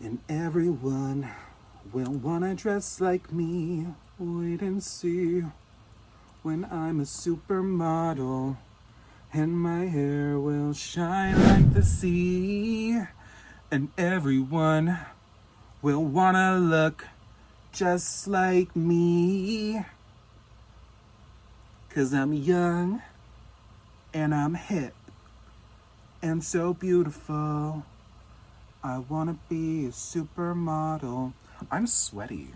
And everyone will wanna dress like me. Wait and see when I'm a supermodel. And my hair will shine like the sea. And everyone will wanna look just like me. 'Cause I'm young and I'm hip and so beautiful. I wanna be a supermodel. I'm sweaty.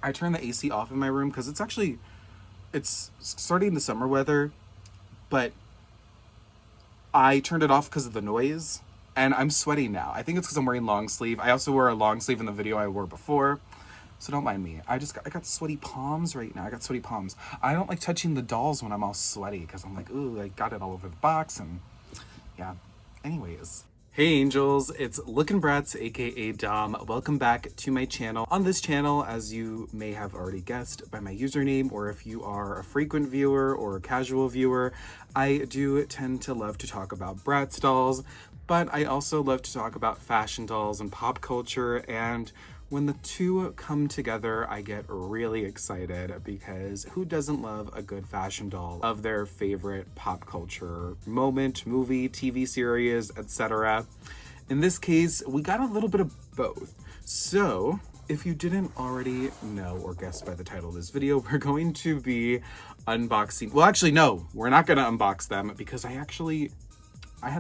I turned the AC off in my room because it's starting the summer weather, but I turned it off because of the noise, and I'm sweaty now. I think it's because I'm wearing long sleeve. I also wore a long sleeve in the video I wore before, so don't mind me. I got sweaty palms right now. I got sweaty palms. I don't like touching the dolls when I'm all sweaty because I'm like, ooh, I got it all over the box, and yeah. Anyways. Hey angels, it's Lookin Bratz, aka Dom. Welcome back to my channel. On this channel, as you may have already guessed by my username, or if you are a frequent viewer or a casual viewer, I do tend to love to talk about Bratz dolls, but I also love to talk about fashion dolls and pop culture, and when the two come together, I get really excited because who doesn't love a good fashion doll of their favorite pop culture moment, movie, TV series, etc. In this case, we got a little bit of both. So, if you didn't already know or guess by the title of this video, we're going to be unboxing. Well, actually, no, we're not going to unbox them because I had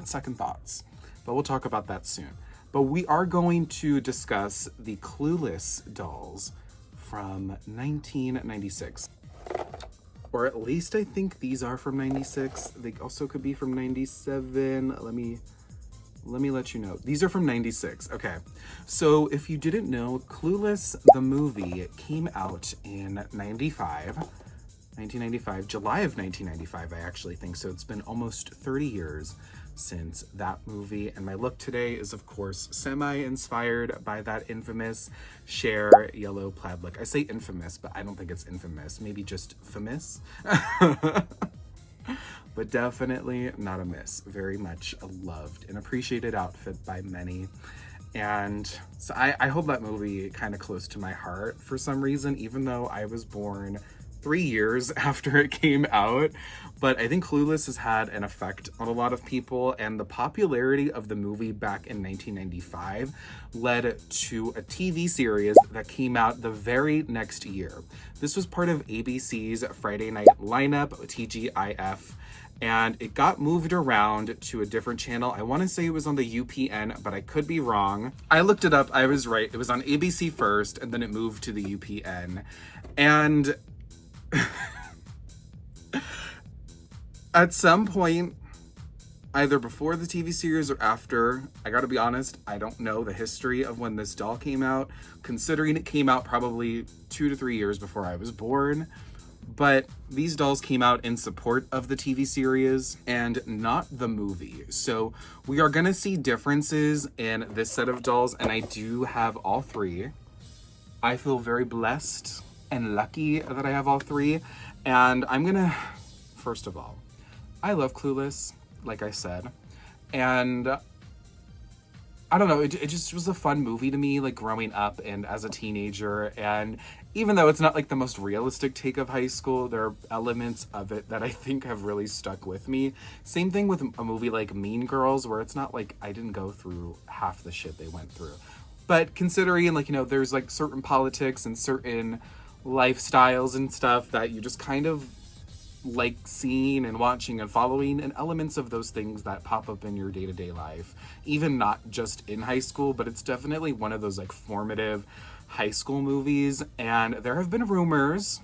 second thoughts, but we'll talk about that soon. But we are going to discuss the Clueless dolls from 1996. Or at least I think these are from 96. They also could be from 97. Let me let you know. These are from 96. Okay. So if you didn't know, Clueless, the movie, came out in 1995, July of 1995, I actually think. So it's been almost 30 years since that movie, and my look today is of course semi-inspired by that infamous Cher yellow plaid look. I say infamous, but I don't think it's infamous, maybe just famous. But definitely not a miss. Very much a loved and appreciated outfit by many. And so I hold that movie kind of close to my heart for some reason, even though I was born 3 years after it came out. But I think Clueless has had an effect on a lot of people, and the popularity of the movie back in 1995 led to a TV series that came out the very next year. This was part of ABC's Friday night lineup, TGIF, and it got moved around to a different channel. I want to say it was on the UPN, but I could be wrong. I looked it up, I was right. It was on ABC first, and then it moved to the UPN. And at some point, either before the TV series or after, I gotta be honest, I don't know the history of when this doll came out, considering it came out probably 2 to 3 years before I was born. But these dolls came out in support of the TV series and not the movie. So we are gonna see differences in this set of dolls, and I do have all three. I feel very blessed and lucky that I have all three. And I'm gonna, first of all, I love Clueless, like I said, and I don't know, it just was a fun movie to me, like growing up and as a teenager. And even though it's not like the most realistic take of high school, there are elements of it that I think have really stuck with me. Same thing with a movie like Mean Girls, where it's not like I didn't go through half the shit they went through. But considering, like, you know, there's like certain politics and certain lifestyles and stuff that you just kind of like seeing and watching and following, and elements of those things that pop up in your day-to-day life, even not just in high school, but it's definitely one of those like formative high school movies. And there have been rumors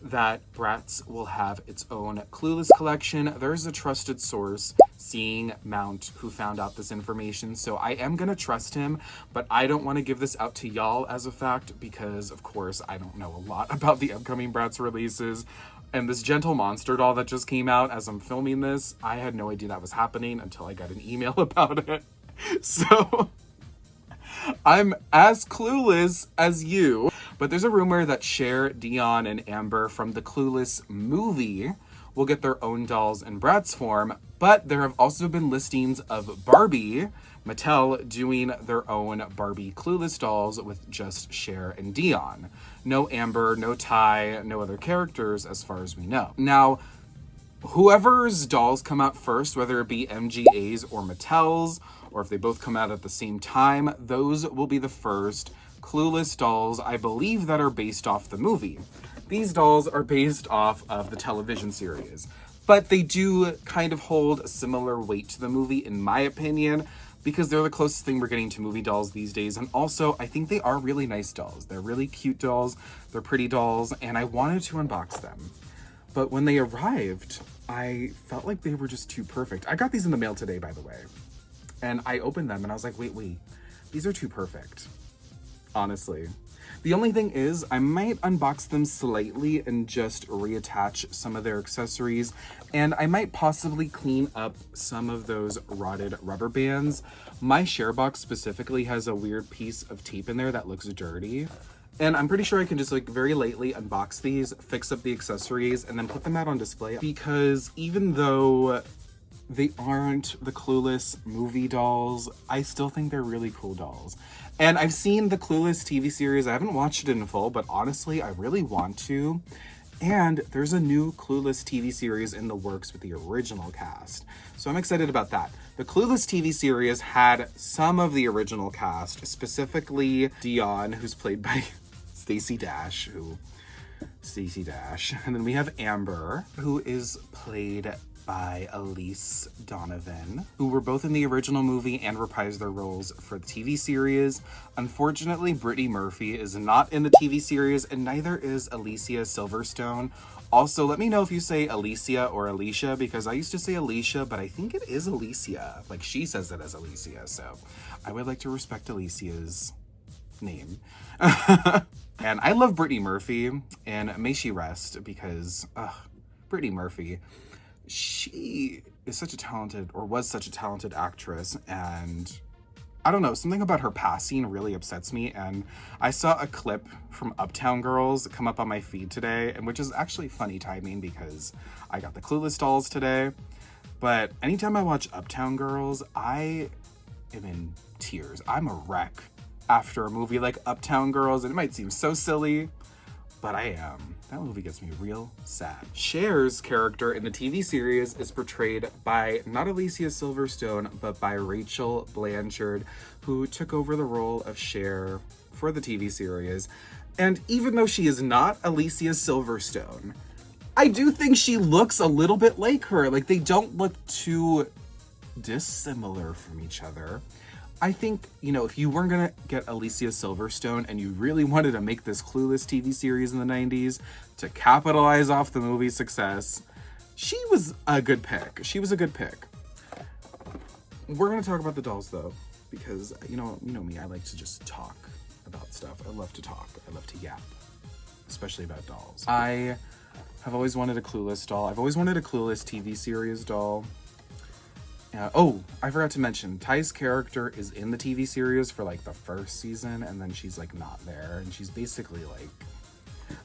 that Bratz will have its own Clueless collection. There's a trusted source, Seeing Mount, who found out this information, so I am gonna trust him, but I don't want to give this out to y'all as a fact because, of course, I don't know a lot about the upcoming Bratz releases. And this Gentle Monster doll that just came out as I'm filming this, I had no idea that was happening until I got an email about it. So I'm as clueless as you. But there's a rumor that Cher, Dionne, and Amber from the Clueless movie will get their own dolls in Bratz form, but there have also been listings of Barbie, Mattel, doing their own Barbie Clueless dolls with just Cher and Dionne. No Amber, no Ty, no other characters as far as we know. Now, whoever's dolls come out first, whether it be MGA's or Mattel's, or if they both come out at the same time, those will be the first Clueless dolls, I believe, that are based off the movie. These dolls are based off of the television series, but they do kind of hold a similar weight to the movie, in my opinion, because they're the closest thing we're getting to movie dolls these days. And also, I think they are really nice dolls. They're really cute dolls, they're pretty dolls, and I wanted to unbox them. But when they arrived, I felt like they were just too perfect. I got these in the mail today, by the way. And I opened them and I was like, wait, these are too perfect. Honestly. The only thing is, I might unbox them slightly and just reattach some of their accessories, and I might possibly clean up some of those rotted rubber bands. My Cher box specifically has a weird piece of tape in there that looks dirty, and I'm pretty sure I can just like very lightly unbox these, fix up the accessories, and then put them out on display, because even though they aren't the Clueless movie dolls, I still think they're really cool dolls. And I've seen the Clueless TV series. I haven't watched it in full, but honestly, I really want to. And there's a new Clueless TV series in the works with the original cast. So I'm excited about that. The Clueless TV series had some of the original cast, specifically Dionne, who's played by Stacey Dash. And then we have Amber, who is played by Elise Donovan, who were both in the original movie and reprised their roles for the TV series. Unfortunately, Brittany Murphy is not in the TV series, and neither is Alicia Silverstone. Also, let me know if you say Alicia or Alicia, because I used to say Alicia, but I think it is Alicia. Like, she says it as Alicia, so I would like to respect Alicia's name. And I love Brittany Murphy, and may she rest, because Brittany Murphy, she is such a talented, or was such a talented actress, and I don't know, something about her passing really upsets me. And I saw a clip from Uptown Girls come up on my feed today, and which is actually funny timing because I got the Clueless dolls today. But anytime I watch Uptown Girls, I am in tears. I'm a wreck after a movie like Uptown Girls, and it might seem so silly, but I am. That movie gets me real sad. Cher's character in the TV series is portrayed by not Alicia Silverstone, but by Rachel Blanchard, who took over the role of Cher for the TV series. And even though she is not Alicia Silverstone, I do think she looks a little bit like her. Like, they don't look too dissimilar from each other. I think, you know, if you weren't gonna get Alicia Silverstone and you really wanted to make this Clueless TV series in the 90s to capitalize off the movie's success, she was a good pick. She was a good pick. We're gonna talk about the dolls though, because you know me, I like to just talk about stuff. I love to talk. I love to yap, especially about dolls. I have always wanted a Clueless doll. I've always wanted a Clueless TV series doll. Oh, I forgot to mention, Ty's character is in the TV series for like the first season, and then she's like not there, and she's basically like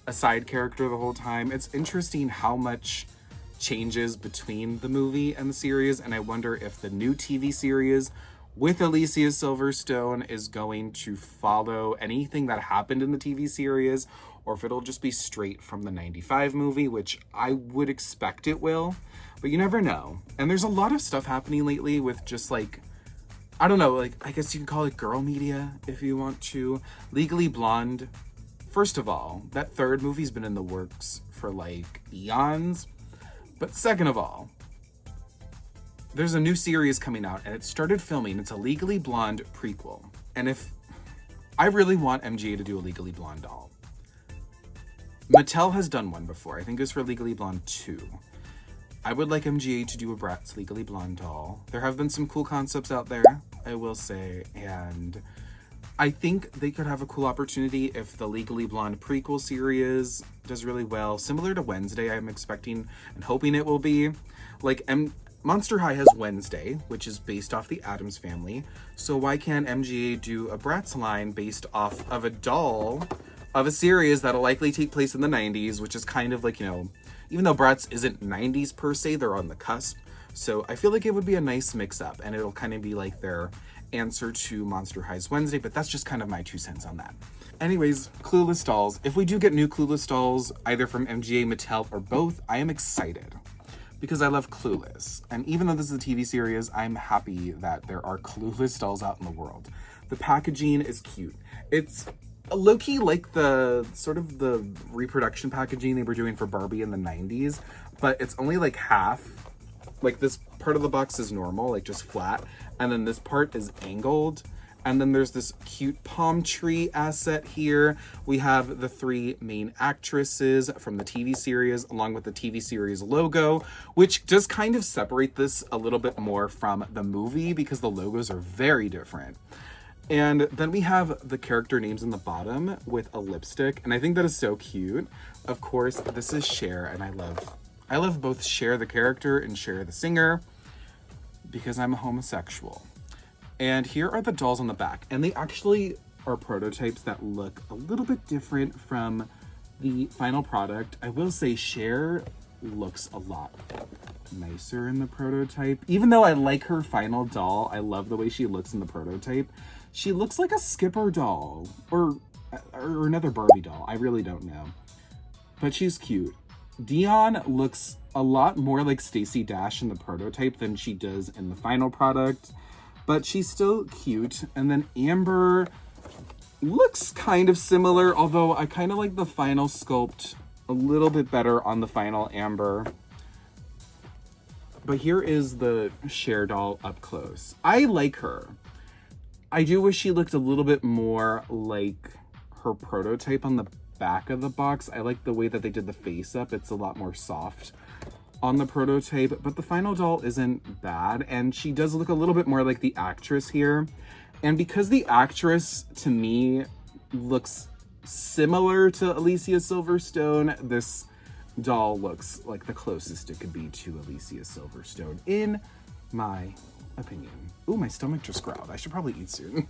a side character the whole time. It's interesting how much changes between the movie and the series, and I wonder if the new TV series with Alicia Silverstone is going to follow anything that happened in the TV series, or if it'll just be straight from the 95 movie, which I would expect it will. But you never know. And there's a lot of stuff happening lately with just like, I don't know, like, I guess you can call it girl media if you want to. Legally Blonde. First of all, that third movie's been in the works for like eons. But second of all, there's a new series coming out and it started filming. It's a Legally Blonde prequel. And if I really want MGA to do a Legally Blonde doll. Mattel has done one before. I think it was for Legally Blonde 2. I would like MGA to do a Bratz Legally Blonde doll. There have been some cool concepts out there, I will say, and I think they could have a cool opportunity if the Legally Blonde prequel series does really well. Similar to Wednesday, I'm expecting and hoping it will be. Like, Monster High has Wednesday, which is based off the Addams Family, so why can't MGA do a Bratz line based off of a doll of a series that'll likely take place in the 90s, which is kind of like, you know, even though Bratz isn't 90s per se, they're on the cusp. So I feel like it would be a nice mix-up, and it'll kind of be like their answer to Monster High's Wednesday, but that's just kind of my 2 cents on that. Anyways, Clueless dolls. If we do get new Clueless dolls, either from MGA, Mattel, or both, I am excited because I love Clueless. And even though this is a TV series, I'm happy that there are Clueless dolls out in the world. The packaging is cute. It's low-key like the sort of the reproduction packaging they were doing for Barbie in the 90s, but it's only like half. Like this part of the box is normal, like just flat, and then this part is angled. And then there's this cute palm tree asset here. We have the 3 main actresses from the TV series, along with the TV series logo, which does kind of separate this a little bit more from the movie because the logos are very different. And then we have the character names in the bottom with a lipstick, and I think that is so cute. Of course, this is Cher, and I love both Cher the character and Cher the singer because I'm a homosexual. And here are the dolls on the back, and they actually are prototypes that look a little bit different from the final product. I will say Cher looks a lot nicer in the prototype. Even though I like her final doll, I love the way she looks in the prototype. She looks like a Skipper doll or another Barbie doll. I really don't know. But she's cute. Dionne looks a lot more like Stacey Dash in the prototype than she does in the final product, but she's still cute. And then Amber looks kind of similar, although I kind of like the final sculpt a little bit better on the final Amber. But here is the Cher doll up close. I like her. I do wish she looked a little bit more like her prototype on the back of the box. I like the way that they did the face up. It's a lot more soft on the prototype, but the final doll isn't bad, and she does look a little bit more like the actress here. And because the actress, to me, looks similar to Alicia Silverstone, this doll looks like the closest it could be to Alicia Silverstone, in my opinion. Ooh, my stomach just growled. I should probably eat soon.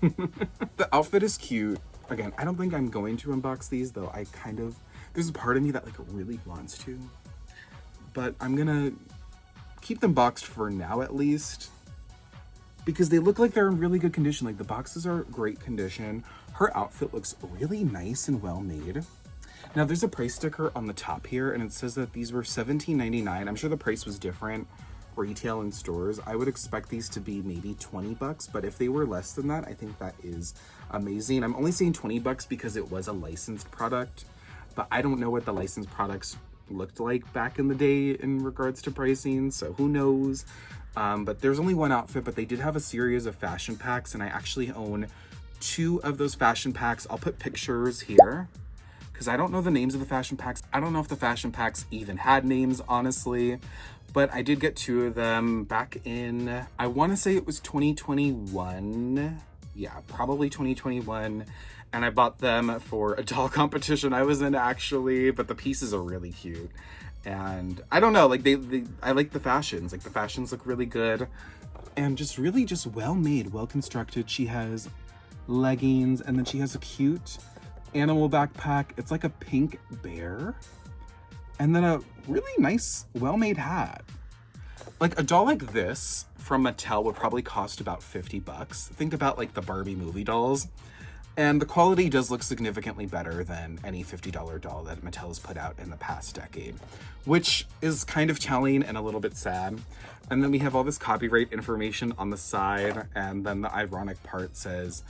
The outfit is cute. Again, I don't think I'm going to unbox these, though there's a part of me that like really wants to. But I'm gonna keep them boxed for now at least, because they look like they're in really good condition. Like the boxes are great condition. Her outfit looks really nice and well made. Now there's a price sticker on the top here, and it says that these were $17.99. I'm sure the price was different retail in stores. I would expect these to be maybe 20 bucks, but if they were less than that, I think that is amazing. I'm only saying 20 bucks because it was a licensed product, but I don't know what the licensed products looked like back in the day in regards to pricing, so who knows. But there's only one outfit, but they did have a series of fashion packs, and I actually own 2 of those fashion packs. I'll put pictures here because I don't know the names of the fashion packs. I don't know if the fashion packs even had names, honestly, but I did get 2 of them back in, I want to say it was 2021. Yeah, probably 2021. And I bought them for a doll competition I was in, actually, but the pieces are really cute. And I don't know, like I like the fashions. Like the fashions look really good and just really just well made, well constructed. She has leggings, and then she has a cute animal backpack. It's like a pink bear, and then a really nice, well made hat. Like a doll like this from Mattel would probably cost about 50 bucks. Think about like the Barbie movie dolls. And the quality does look significantly better than any $50 doll that Mattel has put out in the past decade, which is kind of telling and a little bit sad. And then we have all this copyright information on the side, and then the ironic part says,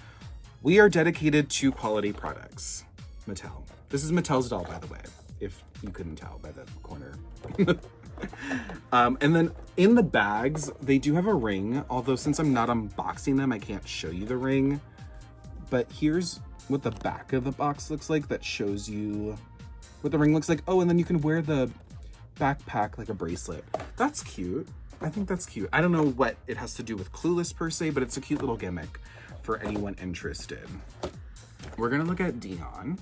"We are dedicated to quality products, Mattel." This is Mattel's doll, by the way, if you couldn't tell by the corner. And then in the bags, they do have a ring, although since I'm not unboxing them, I can't show you the ring. But here's what the back of the box looks like that shows you what the ring looks like. Oh, and then you can wear the backpack like a bracelet. That's cute. I think that's cute. I don't know what it has to do with Clueless per se, but it's a cute little gimmick for anyone interested. We're gonna look at Dionne,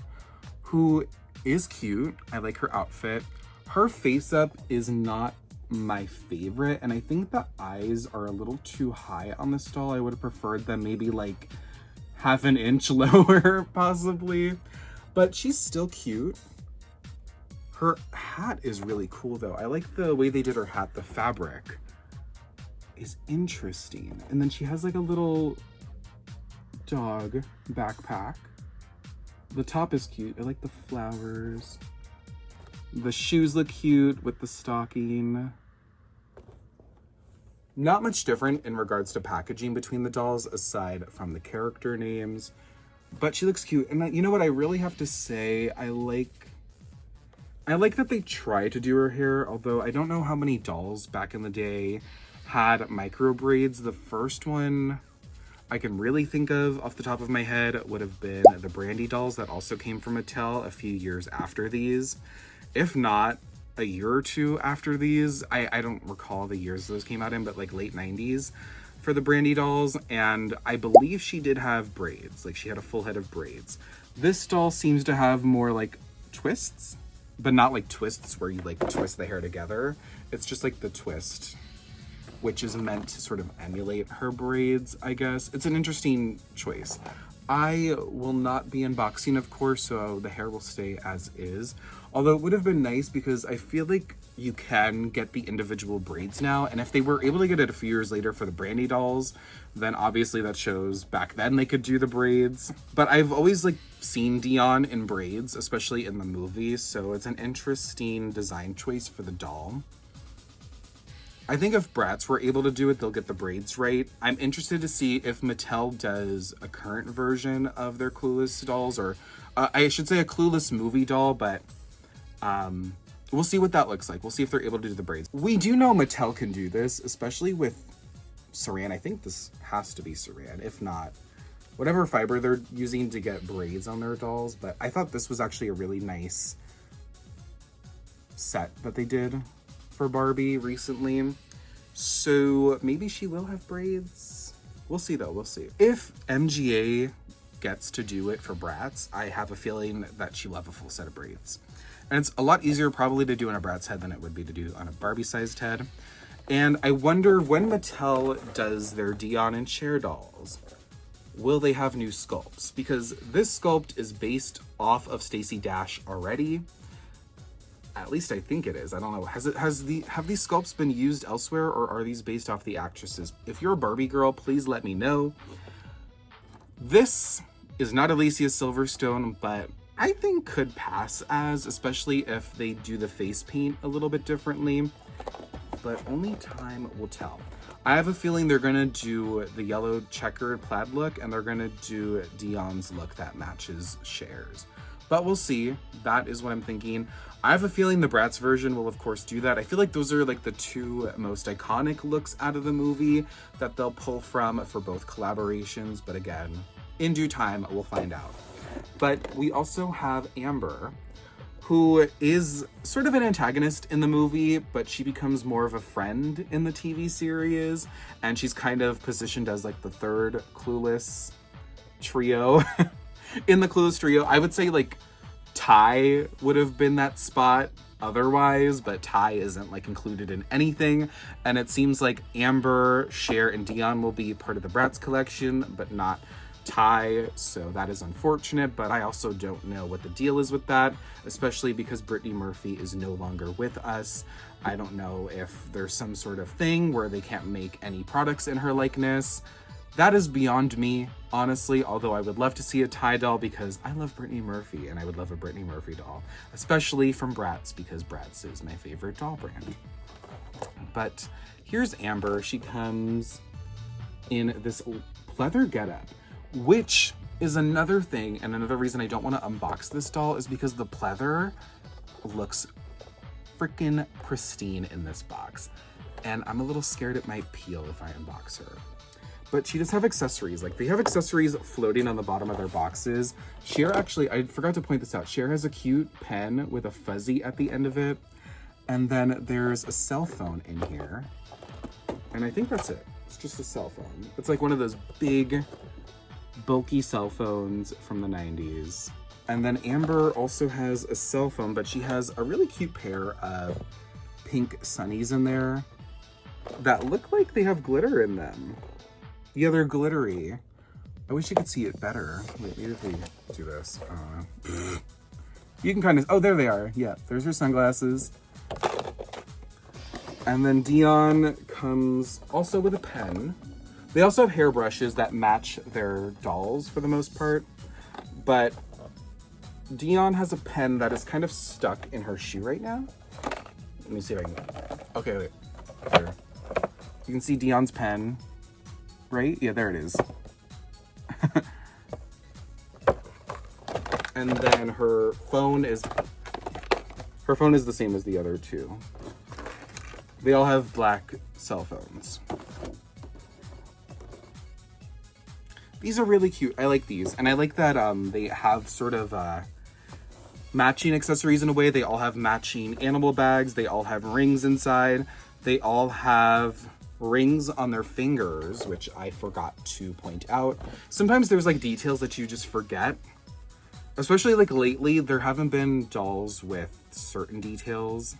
who is cute. I like her outfit. Her face up is not my favorite, and I think the eyes are a little too high on this doll. I would have preferred them maybe like half an inch lower, possibly. But she's still cute. Her hat is really cool though. I like the way they did her hat. The fabric is interesting. And then she has like a little dog backpack. The top is cute. I like the flowers. The shoes look cute with the stocking. Not much different in regards to packaging between the dolls aside from the character names. But she looks cute. And you know what I really have to say? I like that they try to do her hair, although I don't know how many dolls back in the day had micro braids. The first one I can really think of off the top of my head would have been the Brandy dolls that also came from Mattel a few years after these. If not, a year or two after these. I don't recall the years those came out in, but like late 90s for the Brandy dolls. And I believe she did have braids. Like she had a full head of braids. This doll seems to have more like twists, but not like twists where you like twist the hair together. It's just like the twist, which is meant to sort of emulate her braids, I guess. It's an interesting choice. I will not be unboxing, of course, so the hair will stay as is. Although it would have been nice because I feel like you can get the individual braids now. And if they were able to get it a few years later for the Brandy dolls, then obviously that shows back then they could do the braids. But I've always like seen Dionne in braids, especially in the movies. So it's an interesting design choice for the doll. I think if Bratz were able to do it, they'll get the braids right. I'm interested to see if Mattel does a current version of their Clueless dolls, or I should say a Clueless movie doll, but we'll see what that looks like. We'll see if they're able to do the braids. We do know Mattel can do this, especially with saran. I think this has to be saran, if not whatever fiber they're using to get braids on their dolls. But I thought this was actually a really nice set that they did for Barbie recently. So maybe she will have braids. We'll see though, we'll see. If MGA gets to do it for Bratz, I have a feeling that she'll have a full set of braids. And it's a lot easier probably to do on a Bratz head than it would be to do on a Barbie-sized head. And I wonder when Mattel does their Dionne and Cher dolls, will they have new sculpts? Because this sculpt is based off of Stacey Dash already. At least I think it is. I don't know. Have these sculpts been used elsewhere, or are these based off the actresses? If you're a Barbie girl, please let me know. This is not Alicia Silverstone, but I think could pass as, especially if they do the face paint a little bit differently. But only time will tell. I have a feeling they're gonna do the yellow checkered plaid look, and they're gonna do Dionne's look that matches Cher's. But we'll see. That is what I'm thinking. I have a feeling the Bratz version will of course do that. I feel like those are like the two most iconic looks out of the movie that they'll pull from for both collaborations. But again, in due time, we'll find out. But we also have Amber, who is sort of an antagonist in the movie, but she becomes more of a friend in the TV series. And she's kind of positioned as like the third Clueless trio. In the Clueless trio, I would say like Ty would have been that spot otherwise, but Ty isn't like included in anything. And it seems like Amber, Cher, and Dionne will be part of the Bratz collection, but not Ty. So that is unfortunate, but I also don't know what the deal is with that, especially because Brittany Murphy is no longer with us. I don't know if there's some sort of thing where they can't make any products in her likeness. That is beyond me, honestly, although I would love to see a Ty doll because I love Brittany Murphy, and I would love a Brittany Murphy doll, especially from Bratz, because Bratz is my favorite doll brand. But here's Amber. She comes in this leather getup, which is another thing, and another reason I don't want to unbox this doll is because the pleather looks freaking pristine in this box, and I'm a little scared it might peel if I unbox her. But she does have accessories. Like, they have accessories floating on the bottom of their boxes. Cher actually, I forgot to point this out. Cher has a cute pen with a fuzzy at the end of it. And then there's a cell phone in here. And I think that's it. It's just a cell phone. It's like one of those big, bulky cell phones from the 90s. And then Amber also has a cell phone, but she has a really cute pair of pink sunnies in there that look like they have glitter in them. Yeah, they're glittery. I wish you could see it better. Wait, maybe if we do this. You can kind of, oh, there they are. Yeah, there's her sunglasses. And then Dionne comes also with a pen. They also have hairbrushes that match their dolls for the most part. But Dionne has a pen that is kind of stuck in her shoe right now. Let me see if I can, okay, wait, there. You can see Dionne's pen, right? Yeah, there it is. And then her phone is the same as the other two. They all have black cell phones. These are really cute. I like these. And I like that they have sort of matching accessories in a way. They all have matching animal bags. They all have rings inside. They all have rings on their fingers, which I forgot to point out. Sometimes there's like details that you just forget. Especially like lately, there haven't been dolls with certain details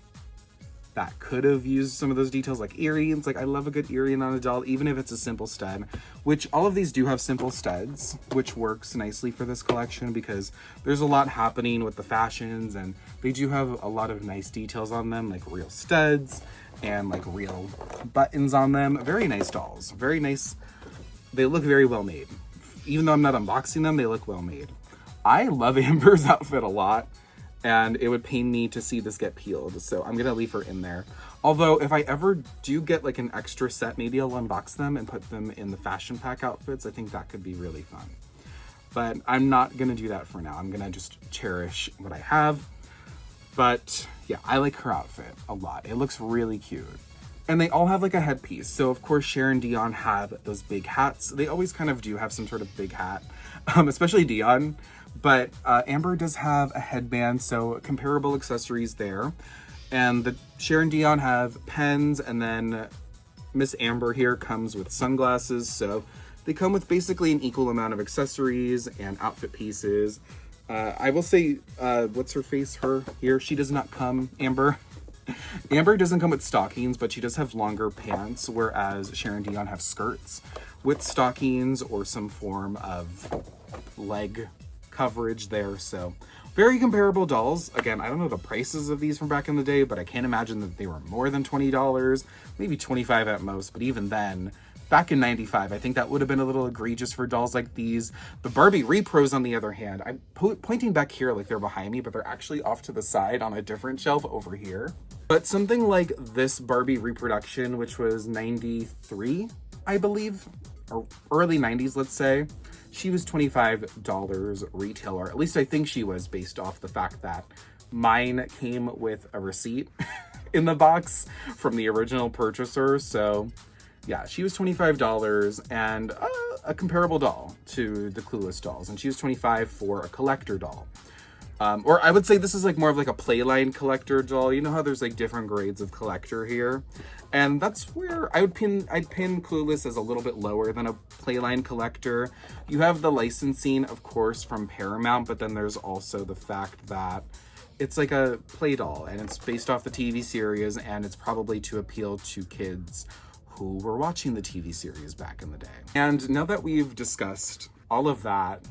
that could have used some of those details, like earrings. Like I love a good earring on a doll, even if it's a simple stud, which all of these do have simple studs, which works nicely for this collection because there's a lot happening with the fashions and they do have a lot of nice details on them, like real studs and like real buttons on them. Very nice dolls, very nice. They look very well made. Even though I'm not unboxing them, they look well made. I love Amber's outfit a lot. And it would pain me to see this get peeled, so I'm gonna leave her in there. Although, if I ever do get like an extra set, maybe I'll unbox them and put them in the fashion pack outfits. I think that could be really fun. But I'm not gonna do that for now. I'm gonna just cherish what I have. But yeah, I like her outfit a lot. It looks really cute. And they all have like a headpiece. So of course, Cher and Dionne have those big hats. They always kind of do have some sort of big hat, especially Dionne. But Amber does have a headband, so comparable accessories there. And the Cher and Dionne have pens, and then Miss Amber here comes with sunglasses. So they come with basically an equal amount of accessories and outfit pieces. I will say, what's her face? Her here. She does not come, Amber. Amber doesn't come with stockings, but she does have longer pants, whereas Cher and Dionne have skirts with stockings or some form of leg coverage there. So very comparable dolls. Again, I don't know the prices of these from back in the day, but I can't imagine that they were more than $20, maybe $25 at most. But even then, back in '95, I think that would have been a little egregious for dolls like these. The Barbie repros, on the other hand, I'm pointing back here like they're behind me, but they're actually off to the side on a different shelf over here. But something like this Barbie reproduction, which was 93, I believe, or early 90s, let's say, she was $25 retail, or at least I think she was, based off the fact that mine came with a receipt in the box from the original purchaser. So yeah, she was $25 and a comparable doll to the Clueless dolls. And she was $25 for a collector doll. Or I would say this is like more of like a Playline collector doll. You know how there's like different grades of collector here? And that's where I'd pin Clueless as a little bit lower than a Playline collector. You have the licensing, of course, from Paramount, but then there's also the fact that it's like a play doll and it's based off the TV series, and it's probably to appeal to kids who were watching the TV series back in the day. And now that we've discussed all of that,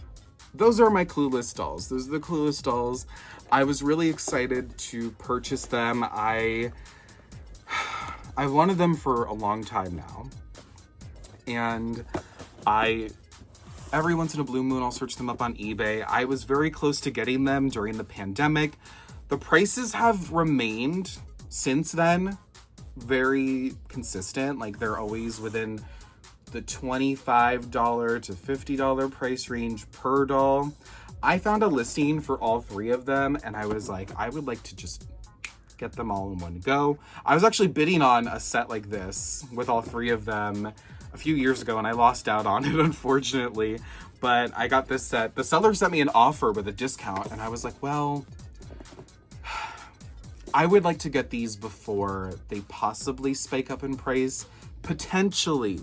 those are my Clueless dolls. Those are the Clueless dolls. I was really excited to purchase them. I've wanted them for a long time now. And every once in a blue moon, I'll search them up on eBay. I was very close to getting them during the pandemic. The prices have remained since then very consistent. Like they're always within the $25 to $50 price range per doll. I found a listing for all three of them, and I was like, I would like to just get them all in one go. I was actually bidding on a set like this with all three of them a few years ago, and I lost out on it, unfortunately. But I got this set. The seller sent me an offer with a discount, and I was like, well, I would like to get these before they possibly spike up in price, potentially,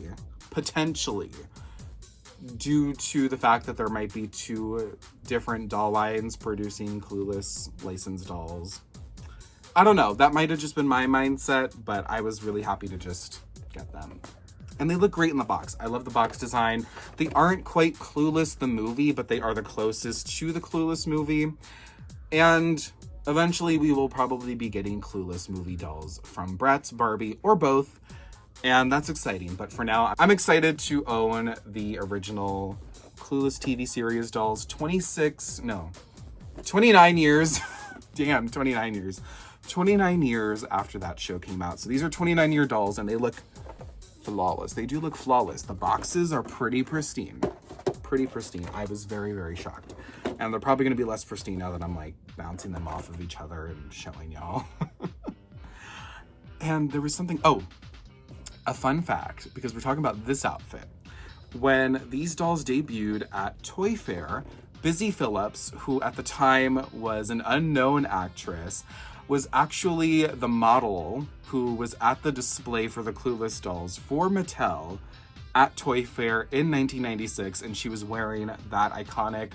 due to the fact that there might be two different doll lines producing Clueless licensed dolls. I don't know, that might have just been my mindset, but I was really happy to just get them. And they look great in the box. I love the box design. They aren't quite Clueless the movie, but they are the closest to the Clueless movie. And eventually we will probably be getting Clueless movie dolls from Bratz, Barbie, or both. And that's exciting. But for now, I'm excited to own the original Clueless TV series dolls. 29 years. Damn, 29 years. 29 years after that show came out. So these are 29-year dolls, and they look flawless. They do look flawless. The boxes are pretty pristine. Pretty pristine. I was very, very shocked. And they're probably going to be less pristine now that I'm like bouncing them off of each other and showing y'all. And there was something, a fun fact, because we're talking about this outfit. When these dolls debuted at Toy Fair, Busy Phillips, who at the time was an unknown actress, was actually the model who was at the display for the Clueless dolls for Mattel at Toy Fair in 1996, and she was wearing that iconic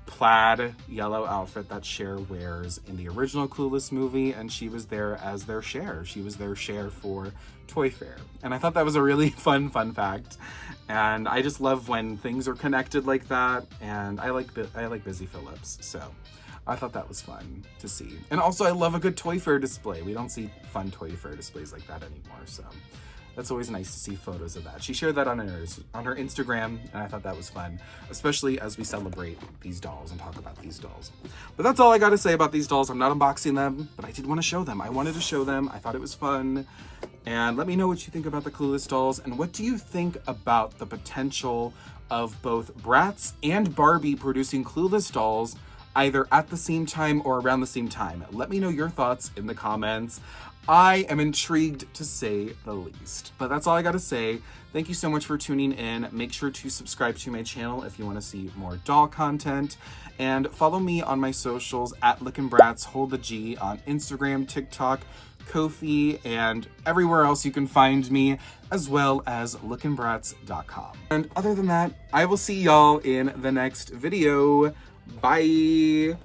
plaid yellow outfit that Cher wears in the original Clueless movie, and she was there as their Cher. She was their Cher for Toy Fair. And I thought that was a really fun fact. And I just love when things are connected like that, and I like Busy Phillips, so I thought that was fun to see. And also I love a good Toy Fair display. We don't see fun Toy Fair displays like that anymore, so that's always nice to see photos of that. She shared that on her Instagram, and I thought that was fun, especially as we celebrate these dolls and talk about these dolls. But that's all I got to say about these dolls. I'm not unboxing them, but I did want to show them. I wanted to show them. I thought it was fun. And let me know what you think about the Clueless dolls, and what do you think about the potential of both Bratz and Barbie producing Clueless dolls either at the same time or around the same time? Let me know your thoughts in the comments. I am intrigued, to say the least. But that's all I gotta say. Thank you so much for tuning in. Make sure to subscribe to my channel if you want to see more doll content. And follow me on my socials at LOOKIN Bratz, hold the G, on Instagram, TikTok, Ko-fi, and everywhere else you can find me, as well as lookinbratz.com. And other than that, I will see y'all in the next video. Bye!